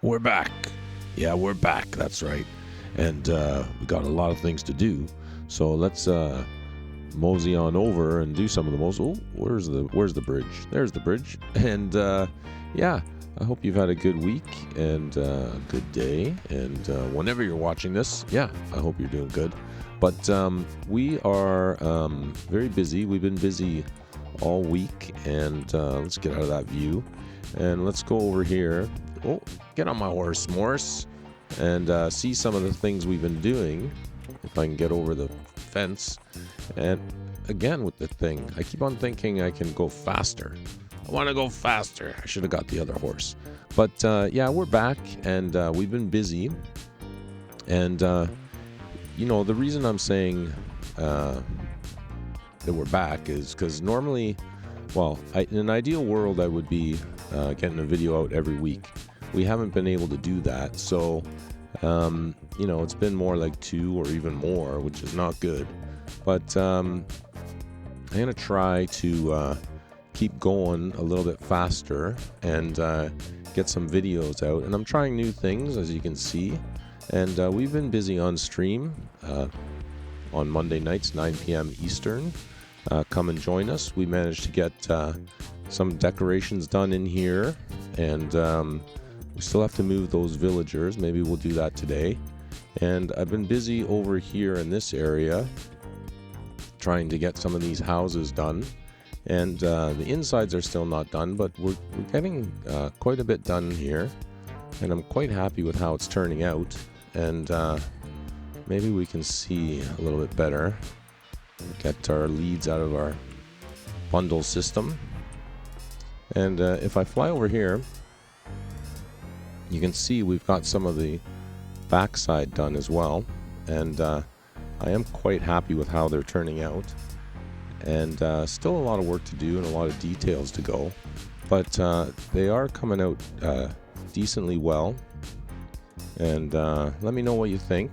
We're back. Yeah, we're back. That's right. And we got a lot of things to do. So let's mosey on over and do some of the most. Oh, where's the bridge? There's the bridge. And yeah, I hope you've had a good week and a good day. And whenever you're watching this, yeah, I hope you're doing good. But we are very busy. We've been busy all week. And let's get out of that view. And let's go over here. Oh, get on my horse, Morris, and see some of the things we've been doing. If I can get over the fence. And again with the thing, I keep on thinking I can go faster. I want to go faster. I should have got the other horse. But yeah, we're back, and we've been busy. And, the reason I'm saying that we're back is because normally, in an ideal world, I would be getting a video out every week. We haven't been able to do that, so it's been more like 2 or even more, which is not good. But I'm gonna try to keep going a little bit faster and get some videos out. And I'm trying new things, as you can see. And we've been busy on stream on Monday nights, 9 p.m. Eastern. Come and join us. We managed to get some decorations done in here, and we still have to move those villagers. Maybe we'll do that today. And I've been busy over here in this area trying to get some of these houses done. And the insides are still not done, but we're getting quite a bit done here. And I'm quite happy with how it's turning out. And maybe we can see a little bit better. Get our leads out of our bundle system. And if I fly over here, you can see we've got some of the backside done as well. And I am quite happy with how they're turning out. And still a lot of work to do and a lot of details to go. But they are coming out decently well. And let me know what you think.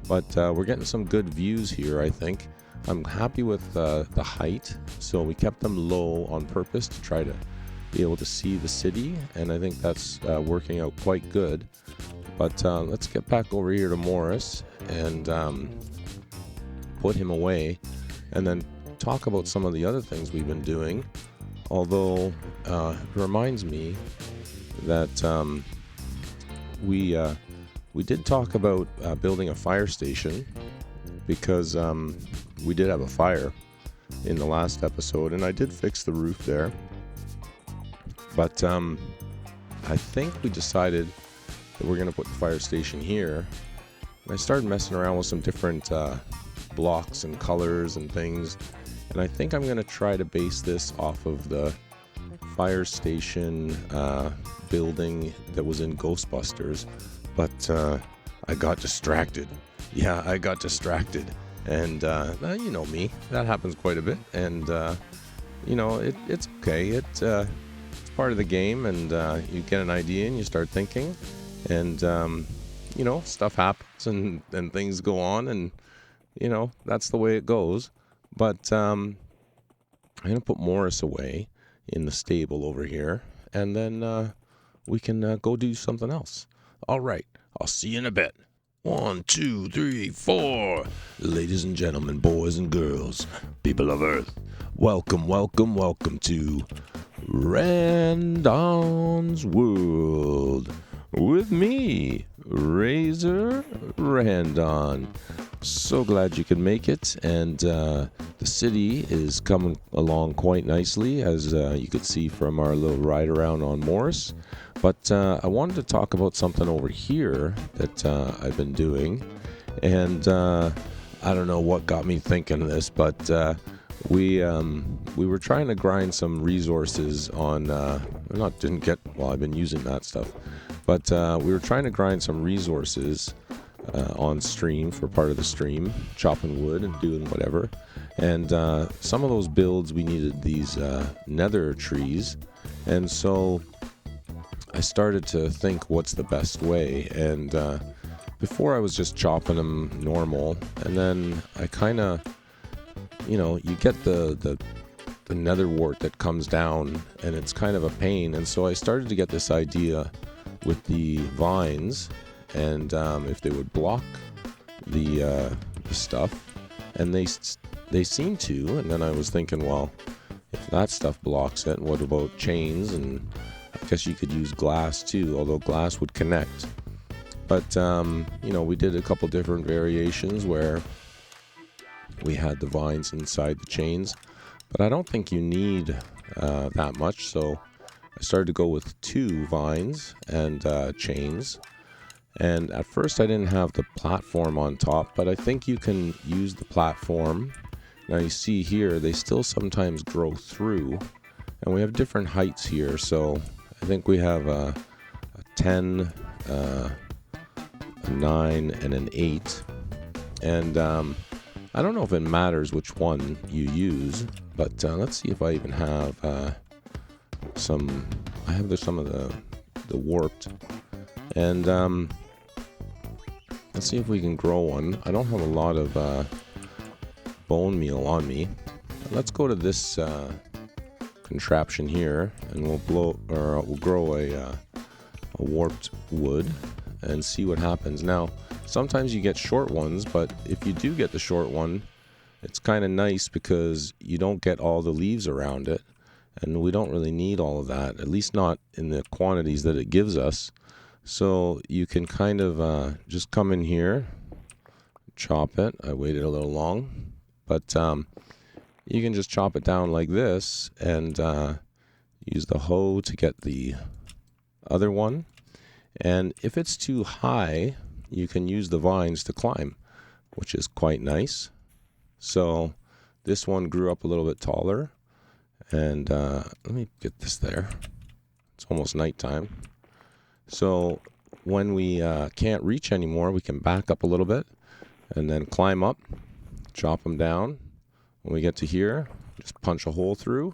But we're getting some good views here, I think. I'm happy with the height. So we kept them low on purpose to try to be able to see the city, and I think that's working out quite good. But let's get back over here to Morris and put him away, and then talk about some of the other things we've been doing. Although it reminds me that we did talk about building a fire station, because we did have a fire in the last episode, and I did fix the roof there. But I think we decided that we're going to put the fire station here. And I started messing around with some different blocks and colors and things. And I think I'm going to try to base this off of the fire station building that was in Ghostbusters. But I got distracted. Yeah, I got distracted. And you know me. That happens quite a bit. And, it's okay. It's part of the game, and you get an idea and you start thinking, and stuff happens and things go on, and that's the way it goes. But I'm gonna put Morris away in the stable over here, and then we can go do something else. All right, I'll see you in a bit. 1, 2, 3, 4. Ladies and gentlemen, boys and girls, people of Earth, welcome to RANDON'S World with me, Razor Randon. So glad you could make it, and the city is coming along quite nicely, as you could see from our little ride around on Morris. But I wanted to talk about something over here that I've been doing, and I don't know what got me thinking of this, but we were trying to grind some resources on I've been using that stuff, but we were trying to grind some resources on stream for part of the stream, chopping wood and doing whatever. And some of those builds, we needed these nether trees, and so I started to think, what's the best way? And before I was just chopping them normal, and then I kind of, you get the nether wart that comes down, and it's kind of a pain. And so I started to get this idea with the vines, and if they would block the stuff, and they seem to. And then I was thinking, well, if that stuff blocks it, what about chains? And I guess you could use glass too, although glass would connect. But we did a couple different variations where we had the vines inside the chains, but I don't think you need that much, so I started to go with 2 vines and chains. And at first I didn't have the platform on top, but I think you can use the platform. Now you see here, they still sometimes grow through, and we have different heights here. So I think we have a 10, a 9, and an 8. And I don't know if it matters which one you use, but let's see if I even have some. I have some of the warped, and let's see if we can grow one. I don't have a lot of bone meal on me. Let's go to this contraption here, and we'll grow a warped wood and see what happens. Now, sometimes you get short ones, but if you do get the short one, it's kind of nice because you don't get all the leaves around it, and we don't really need all of that, at least not in the quantities that it gives us. So you can kind of just come in here, chop it. I waited a little long, but you can just chop it down like this and use the hoe to get the other one. And if it's too high, you can use the vines to climb, which is quite nice. So this one grew up a little bit taller, and let me get this there. It's almost nighttime. So when we can't reach anymore, we can back up a little bit and then climb up, chop them down. When we get to here, just punch a hole through,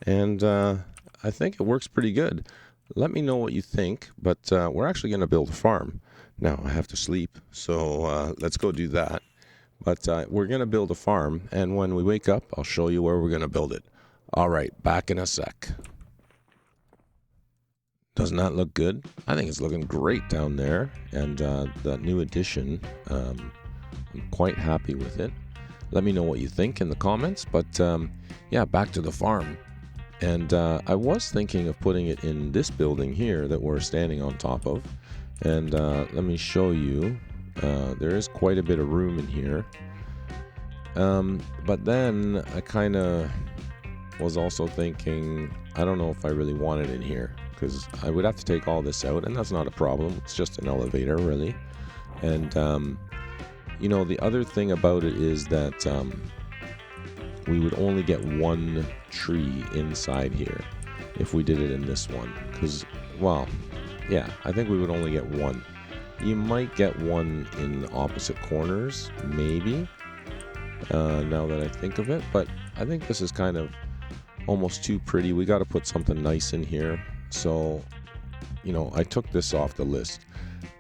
and I think it works pretty good. Let me know what you think, but we're actually going to build a farm. Now, I have to sleep, so let's go do that. But we're going to build a farm, and when we wake up, I'll show you where we're going to build it. All right, back in a sec. Doesn't that look good? I think it's looking great down there, and the new addition, I'm quite happy with it. Let me know what you think in the comments, but yeah, back to the farm. And I was thinking of putting it in this building here that we're standing on top of. And let me show you. There is quite a bit of room in here. But then I kind of was also thinking, I don't know if I really want it in here, because I would have to take all this out, and that's not a problem. It's just an elevator, really. And, the other thing about it is that we would only get one tree inside here if we did it in this one, because, well, yeah, I think we would only get one. You might get one in the opposite corners, maybe, now that I think of it, but I think this is kind of almost too pretty. We got to put something nice in here, so, I took this off the list.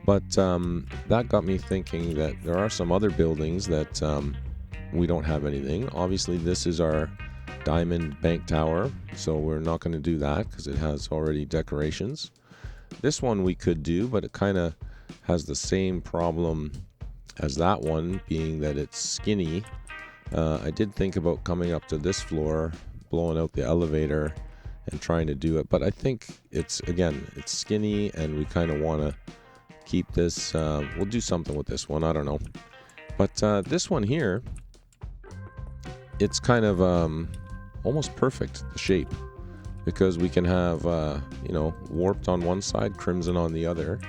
But that got me thinking that there are some other buildings that we don't have anything. Obviously, this is our diamond bank tower, so we're not going to do that because it has already decorations. This one we could do, but it kind of has the same problem as that one, being that it's skinny. I did think about coming up to this floor, blowing out the elevator, and trying to do it, but I think it's skinny, and we kind of want to keep this. We'll do something with this one, I don't know. But this one here, it's kind of almost perfect, the shape, because we can have warped on one side, crimson on the other.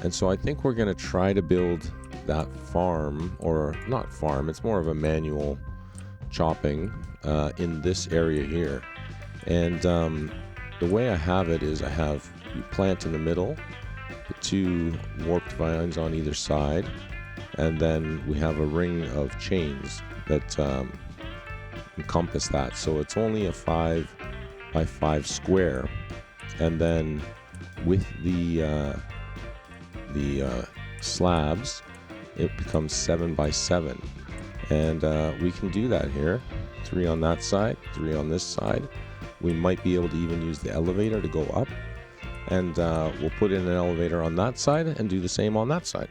And so I think we're going to try to build that farm, or not farm, it's more of a manual chopping in this area here. And the way I have it is you plant in the middle, the 2 warped vines on either side, and then we have a ring of chains that encompass that. So it's only a 5 by 5 square, and then with the slabs, it becomes 7 by 7, and we can do that here. 3 on that side, 3 on this side. We might be able to even use the elevator to go up, and we'll put in an elevator on that side and do the same on that side.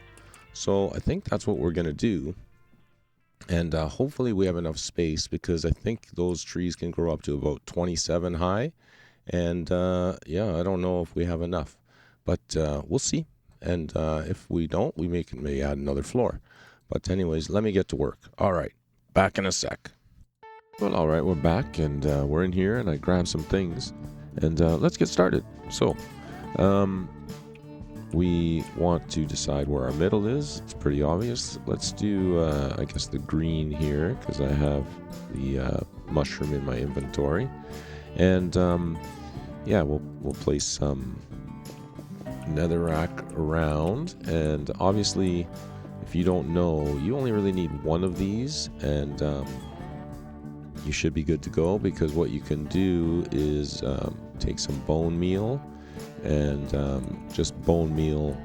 So I think that's what we're going to do. And hopefully we have enough space, because I think those trees can grow up to about 27 high. And yeah, I don't know if we have enough, but we'll see. And if we don't, we may add another floor. But anyways, let me get to work. All right, back in a sec. Well, all right, we're back, and we're in here, and I grabbed some things. And let's get started. So, we want to decide where our middle is. It's pretty obvious. Let's do, I guess, the green here, because I have the mushroom in my inventory. And yeah, we'll place some netherrack around. And obviously, if you don't know, you only really need one of these, and you should be good to go, because what you can do is take some bone meal and just bone meal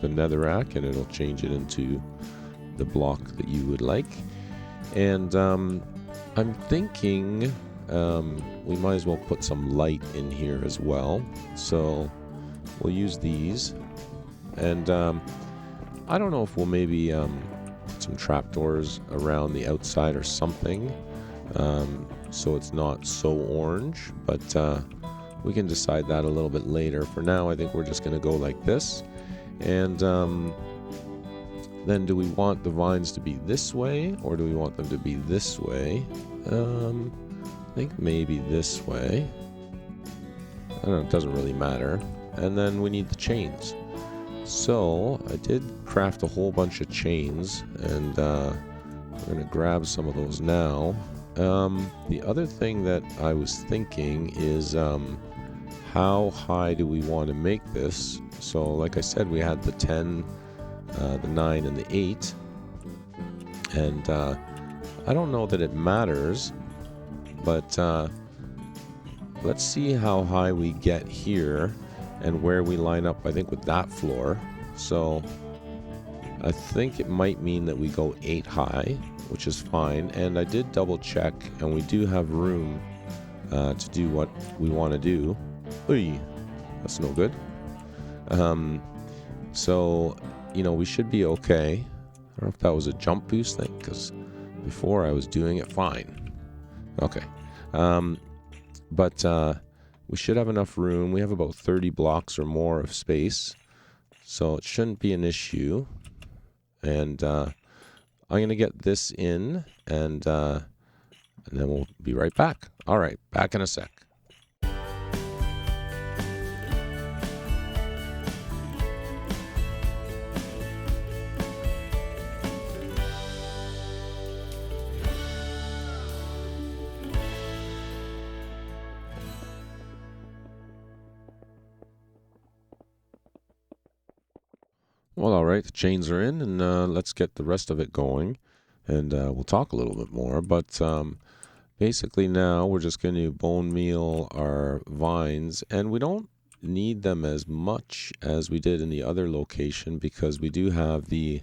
the netherrack, and it'll change it into the block that you would like. And I'm thinking we might as well put some light in here as well, so we'll use these. And I don't know if we'll maybe put some trapdoors around the outside or something, so it's not so orange, but we can decide that a little bit later. For now, I think we're just going to go like this. And then do we want the vines to be this way, or do we want them to be this way? I think maybe this way. I don't know, it doesn't really matter. And then we need the chains. So I did craft a whole bunch of chains, and we're going to grab some of those now. The other thing that I was thinking is how high do we want to make this? So like I said, we had the 10, the 9, and the 8. And I don't know that it matters, but let's see how high we get here and where we line up, I think, with that floor. So I think it might mean that we go 8 high, which is fine. And I did double check, and we do have room to do what we want to do. Oy, that's no good. So, you know, we should be okay. I don't know if that was a jump boost thing, because before I was doing it fine. Okay. But we should have enough room. We have about 30 blocks or more of space, so it shouldn't be an issue. And I'm going to get this in, and then we'll be right back. All right, back in a sec. Well, all right, the chains are in, and let's get the rest of it going, and we'll talk a little bit more. But basically now we're just going to bone meal our vines, and we don't need them as much as we did in the other location, because we do have the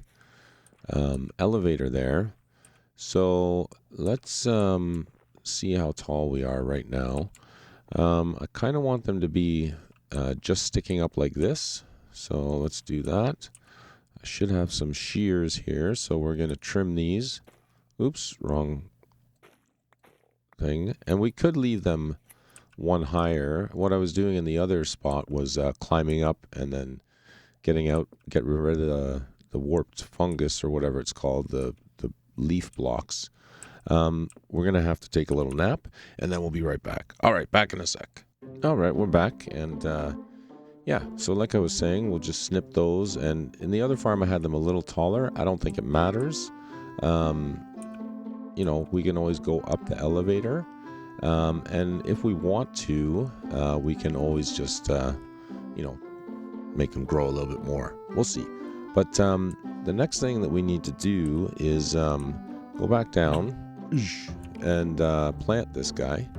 elevator there. So let's see how tall we are right now. I kind of want them to be just sticking up like this, so let's do that. I should have some shears here, so we're going to trim these. Oops, wrong thing. And we could leave them one higher. What I was doing in the other spot was climbing up and then get rid of the warped fungus, or whatever it's called, the leaf blocks. We're going to have to take a little nap, and then we'll be right back. All right, back in a sec. All right, we're back, and yeah, so like I was saying, we'll just snip those. And in the other farm, I had them a little taller. I don't think it matters. You know, we can always go up the elevator. And if we want to, we can always just, you know, make them grow a little bit more. We'll see. But the next thing that we need to do is go back down and plant this guy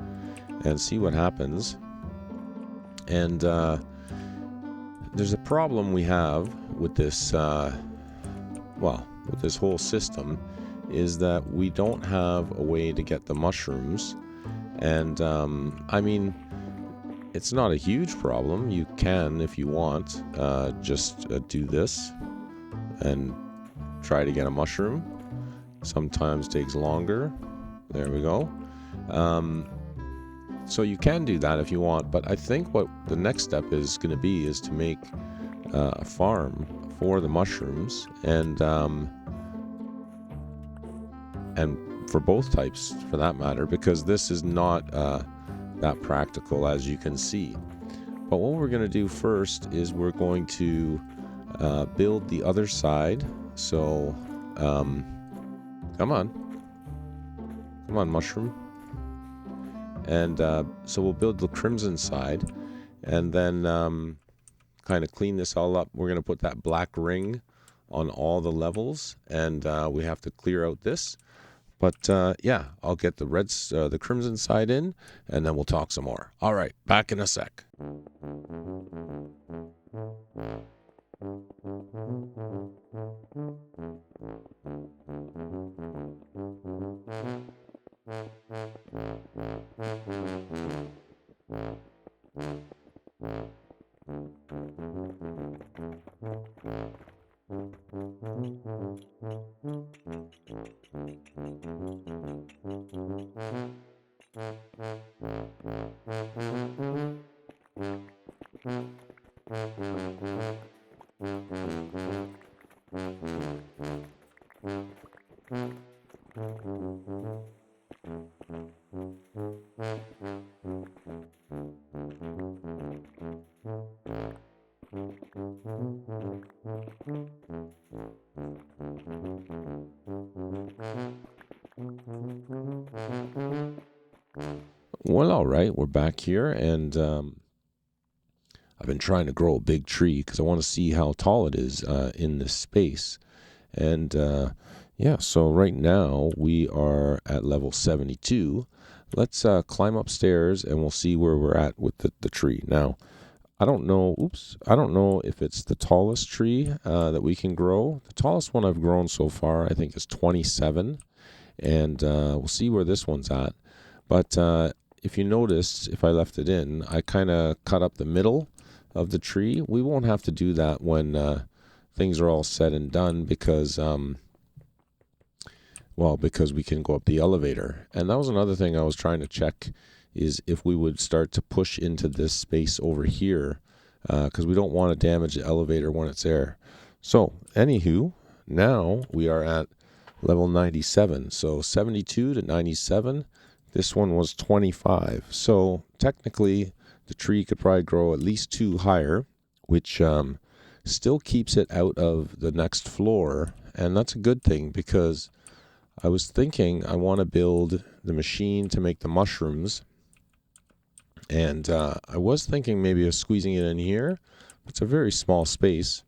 and see what happens. And there's a problem we have with this, with this whole system, is that we don't have a way to get the mushrooms. And I mean, It's not a huge problem. You can, if you want, just do this and try to get a mushroom. Sometimes takes longer. There we go. So you can do that if you want, but I think what the next step is going to be is to make a farm for the mushrooms and for both types for that matter, because this is not that practical, as you can see. But what we're going to do first is we're going to build the other side. So come on mushroom. And so we'll build the crimson side, and then kind of clean this all up. We're going to put that black ring on all the levels, and we have to clear out this. But yeah, I'll get the crimson side in, and then we'll talk some more. All right, back in a sec. Well, all right, we're back here, and I've been trying to grow a big tree because I want to see how tall it is in this space. And yeah, so right now we are at level 72. Let's climb upstairs and we'll see where we're at with the tree. Now, I don't know if it's the tallest tree that we can grow. The tallest one I've grown so far, I think, is 27. And we'll see where this one's at. But if you notice, if I left it in, I kind of cut up the middle of the tree. We won't have to do that when things are all said and done because we can go up the elevator. And that was another thing I was trying to check, is if we would start to push into this space over here, because we don't want to damage the elevator when it's there. So, anywho, now we are at level 97. So 72 to 97. This one was 25. So technically, the tree could probably grow at least 2 higher, which still keeps it out of the next floor. And that's a good thing, because I was thinking I want to build the machine to make the mushrooms. And I was thinking maybe of squeezing it in here. It's a very small space.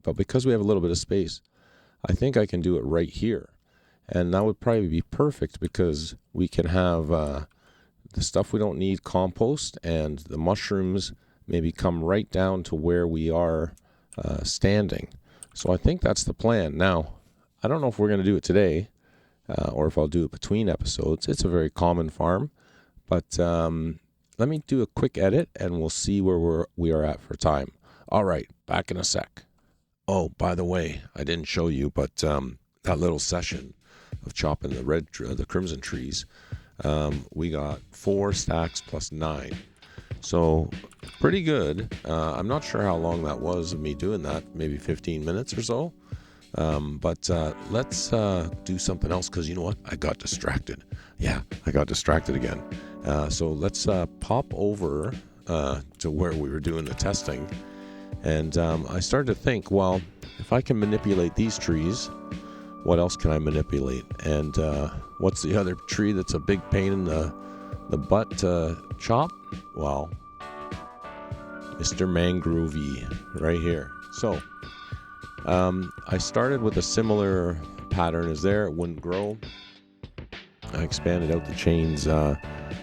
But because we have a little bit of space, I think I can do it right here. And that would probably be perfect, because we can have the stuff we don't need, compost, and the mushrooms maybe come right down to where we are standing. So I think that's the plan. Now, I don't know if we're going to do it today or if I'll do it between episodes. It's a very common farm. But let me do a quick edit and we'll see where we are at for time. All right, back in a sec. Oh, by the way, I didn't show you, but that little session of chopping the crimson trees, we got 4 stacks plus 9. So pretty good. I'm not sure how long that was of me doing that, maybe 15 minutes or so. But let's do something else, because you know what? I got distracted. Yeah, I got distracted again. So let's pop over to where we were doing the testing. And I started to think, well, if I can manipulate these trees, what else can I manipulate? And what's the other tree that's a big pain in the butt to chop? Well, Mr. Mangrovey right here. So I started with a similar pattern as there. It wouldn't grow. I expanded out the chains.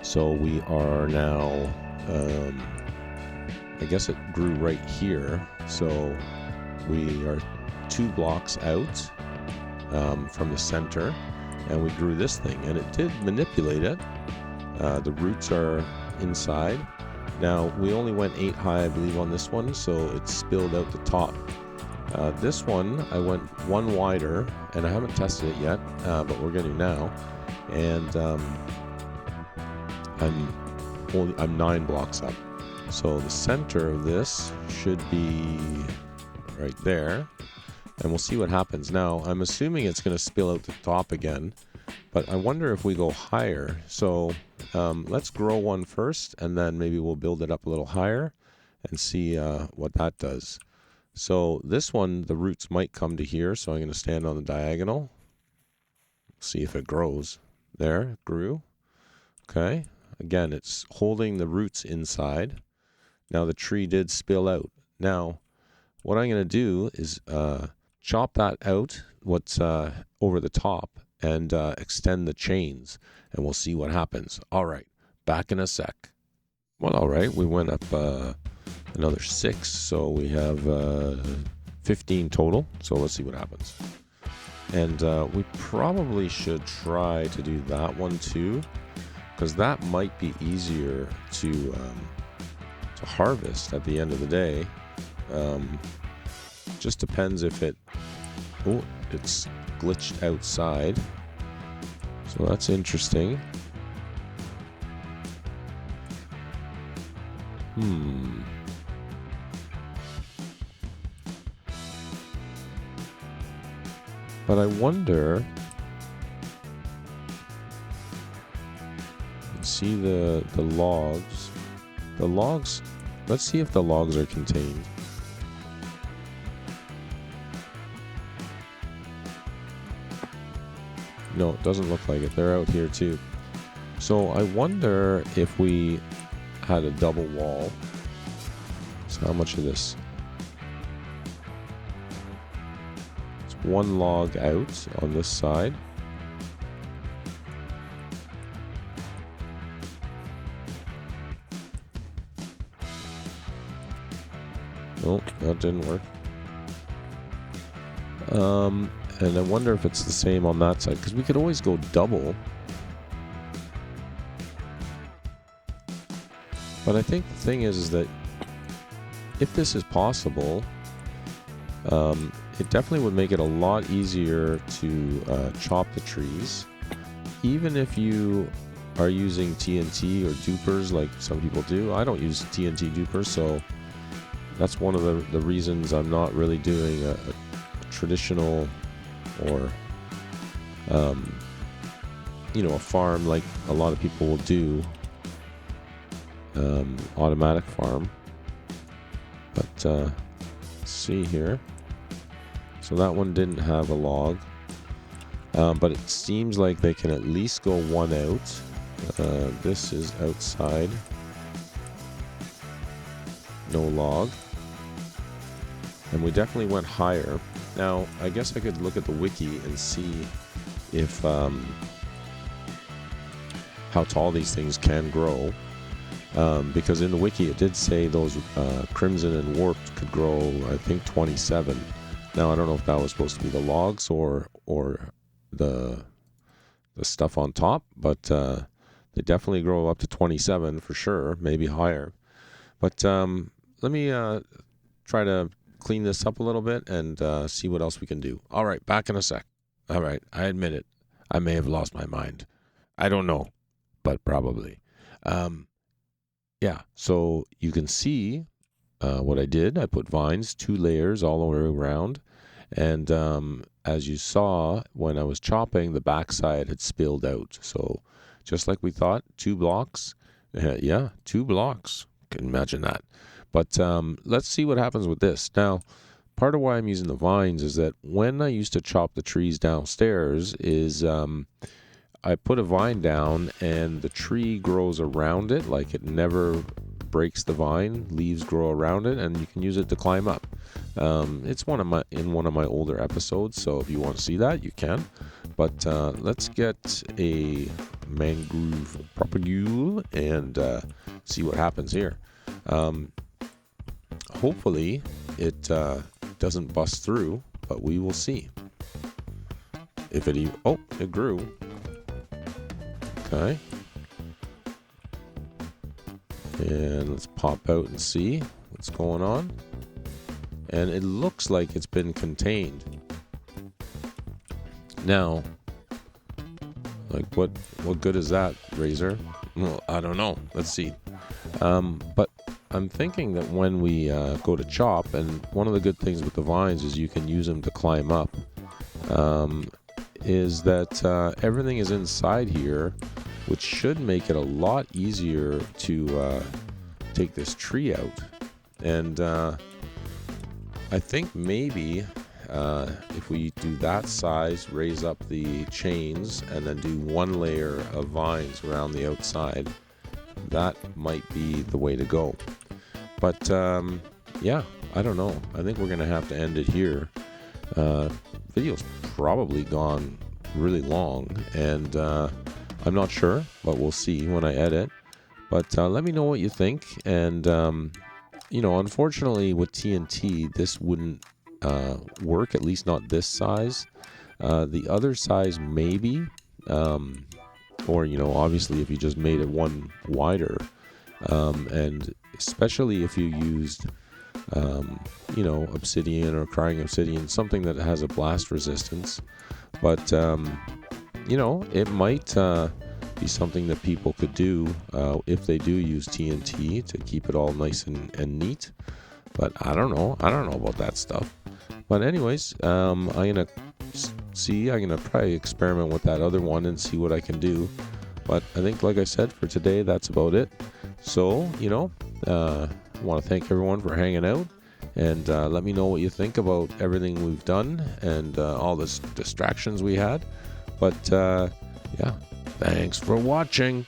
So we are now, I guess it grew right here. So we are 2 blocks out from the center, and we grew this thing, and it did manipulate it. The roots are inside, Now, we only went 8 high, I believe, on this one, so it spilled out the top. This one, I went 1 wider, and I haven't tested it yet, but we're going to now. And I'm 9 blocks up. So the center of this should be right there, and we'll see what happens. Now, I'm assuming it's going to spill out the top again, but I wonder if we go higher. So let's grow one first, and then maybe we'll build it up a little higher and see what that does. So this one, the roots might come to here, so I'm going to stand on the diagonal. See if it grows. There, it grew. Okay. Again, it's holding the roots inside. Now the tree did spill out. Now, what I'm going to do is chop that out, what's over the top, and extend the chains, and we'll see what happens. All right, back in a sec. Well, all right, we went up another 6, so we have 15 total. So let's see what happens. And we probably should try to do that one too, because that might be easier to harvest at the end of the day. Just depends if it's glitched outside. So that's interesting. But I wonder, see the logs. The logs, let's see if the logs are contained. No, it doesn't look like it. They're out here too. So I wonder if we had a double wall. So how much of this? It's 1 log out on this side. Nope, that didn't work. And I wonder if it's the same on that side, because we could always go double. But I think the thing is that if this is possible, it definitely would make it a lot easier to chop the trees. Even if you are using TNT or dupers like some people do. I don't use TNT dupers, so that's one of the reasons I'm not really doing a traditional or a farm like a lot of people will do, automatic farm. But let's see here. So that one didn't have a log, but it seems like they can at least go 1 out. This is outside, no log, and we definitely went higher. Now, I guess I could look at the wiki and see if how tall these things can grow, because in the wiki it did say those crimson and warped could grow, I think, 27. Now, I don't know if that was supposed to be the logs or the stuff on top, but they definitely grow up to 27 for sure, maybe higher. But let me try to clean this up a little bit and see what else we can do. All right, back in a sec. All right, I admit it. I may have lost my mind. I don't know, but probably. Yeah, so you can see what I did. I put vines, 2 layers all the way around. And as you saw, when I was chopping, the backside had spilled out. So just like we thought, 2 blocks. Yeah, 2 blocks. Can imagine that. But let's see what happens with this. Now, part of why I'm using the vines is that when I used to chop the trees downstairs is I put a vine down and the tree grows around it, like it never breaks the vine, leaves grow around it, and you can use it to climb up. It's in one of my older episodes, so if you want to see that, you can. But let's get a mangrove propagule and see what happens here. Hopefully it doesn't bust through, but we will see. If it it grew. Okay. And let's pop out and see what's going on. And it looks like it's been contained. Now, like what good is that, razor? Well, I don't know. Let's see. But I'm thinking that when we go to chop, and one of the good things with the vines is you can use them to climb up, is that everything is inside here, which should make it a lot easier to take this tree out. And I think maybe if we do that size, raise up the chains, and then do one layer of vines around the outside, that might be the way to go. But yeah, I don't know. I think we're going to have to end it here. Video's probably gone really long, and I'm not sure, but we'll see when I edit. But let me know what you think. And, unfortunately with TNT, this wouldn't work, at least not this size. The other size, maybe. Or, obviously if you just made it one wider. And especially if you used, obsidian or crying obsidian, something that has a blast resistance. But, it might be something that people could do if they do use TNT to keep it all nice and neat. But I don't know about that stuff. But anyways, I'm gonna probably experiment with that other one and see what I can do. But I think, like I said, for today, that's about it. So, I want to thank everyone for hanging out, and let me know what you think about everything we've done and all the distractions we had. But yeah, thanks for watching.